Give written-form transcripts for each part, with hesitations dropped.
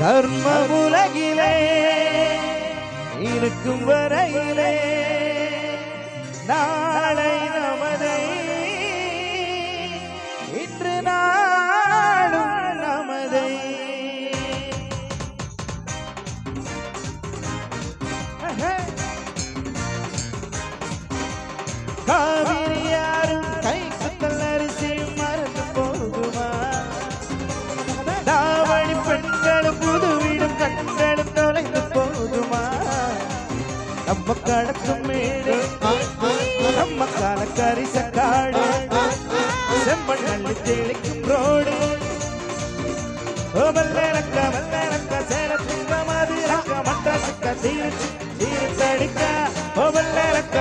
தர்ம உலகிலே இருக்கும் வரையிலே நாளை நமதை இன்று நாளும் நமதை காவிரியாரும் கைக்கு கல்லரிசி மறந்து போகுமா தாவணி பெண்களும் புதுவிடும் கண்களும் தொலைந்து போகுமா நம்ம கடக்கும் மேடு நம்ம காலக்கரிச காடு செம்மண் அள்ளி தெளிக்கும் ரோடு வெள்ளக்க சேலத்துங்க மதுரக்க மட்டாசுக்க தீர்த்தடிக்க வெள்ளக்க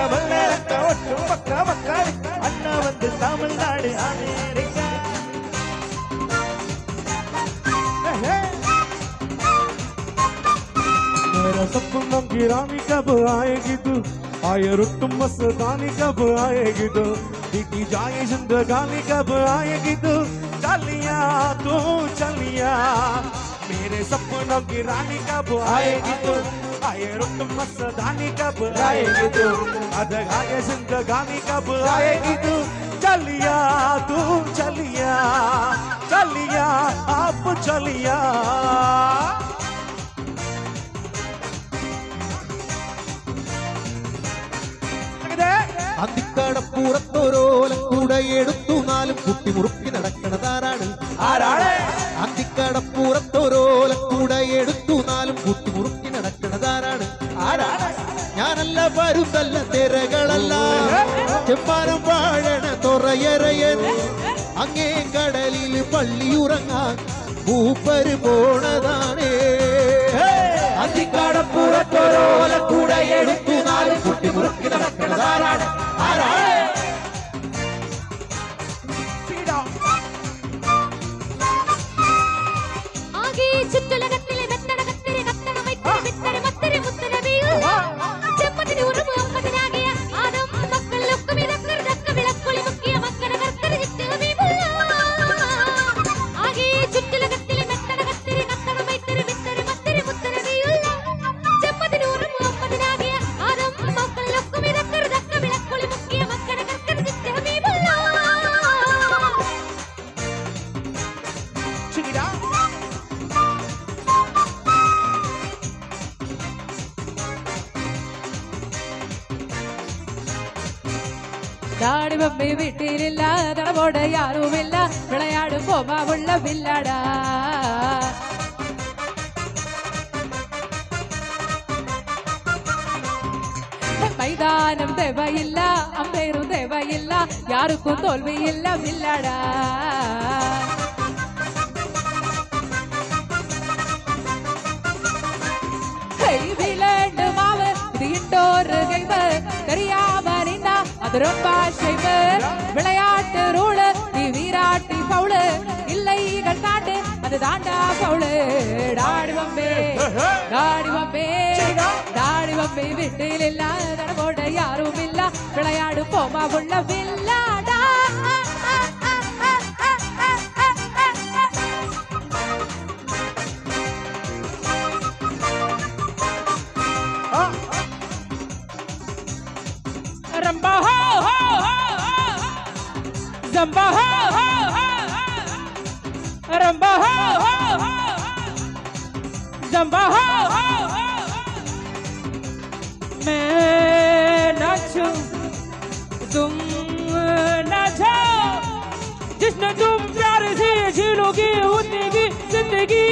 ஒட்டும் பக்க மக்கள் அண்ணா வந்து தமிழ்நாடு அமெரிக்கா मेरा सपना की रानी कब आएगी तू आए रुतुम मस्तानी कब आएगी तू दिखी जाए जिंदगानी कब आएगी तू चलिया तू चलिया मेरे सपनों की रानी कब आएगी तू आए रुतुम मस्तानी कब आएगी तू अधगाए जिंदगानी कब आएगी तू चलिया तू चलिया चलिया आप चलिया അന്തിക്കടപ്പൂറത്തൊരോലക്കൂടെ എടുത്തു നാലും കുട്ടി മുറുക്കി നടക്കണതാരാണ് ആരാണ് അന്തിക്കടപ്പൂറത്തൊരോലക്കൂടെ എടുത്തു നാലും കുട്ടി മുറുക്കി നടക്കണതാരാണ് ആരാണ് ഞാനല്ല വരുതല്ല തിരകളല്ല ചെമ്പാനം വാഴണ തുറയറയൻ അങ്ങേ കടലിൽ പള്ളിയുറങ്ങാൻ മൂപ്പര് പോണതാണേ അന്തിക്കടപ്പൂറത്തൊരോലക്കൂടെ എടുത്തു നാലും കുട്ടി മുറുക്കി നടക്കണതാരാണ് ആരാണ് ചുറ്റുലകത്തിലെ വെത്തടകത്തിരി കത്തണ വൈത്തരി വിത്തരി മത്തരി മുത്തര വീഴു ചെമ്പതിന് ഉറുമു അമ്പതിനാകിയ ആദം മക്കളിലൊക്കെ മിതക്കരുതക്ക വിളക്കൊളി മുക്കിയ മക്കര കർത്തരി ചിറ്റ വീഴുള്ള ആകെ ചുറ്റുലകത്തിലെ വെത്തടകത്തിരി കത്തണ വൈത്തരി വിത്തരി മത്തരി മുത്തര വീഴുള്ള ചെമ്പതിന് ഉറുമു അമ്പതിനാകിയ ആദം മക്കളിലൊക്കെ മിതക്കരുതക്ക വിളക്കൊളി മുക്കിയ മക്കര കർത്തരി ചിറ്റ വീഴുള്ള தாடி பம்பி வீட்டிலில்ல தடவோட யாரும் இல்ல விளையாடும் போமா உள்ள வில்லடா மைதானம் தேவையில்ல அம்பேரும் தேவையில்ல யாருக்கும் தோல்வி இல்ல வில்லடா விளையாண்டு மாவு இது இண்டோர் கைவு தெரியாம நின்னா அது ரொம்ப ஷைவர் விளையாட்டு ரூலு நீ வீராட்டி பவுளு இல்லைகள் தாண்டு அது தாண்டா பவுளு டாடி பம்பே டாடி பம்பே டாடி பம்பே வீட்டில் இல்ல தடவோட யாரும் இல்ல விளையாடு போமா உள்ள வில்லாடா Rumba ho ho ho Zumba ho ho ho Rumba ho ho ho Zumba ho ho ho मैं नाचूं तुम नाचो जिसने तुम प्यार से जी लोगे उतनी की जिंदगी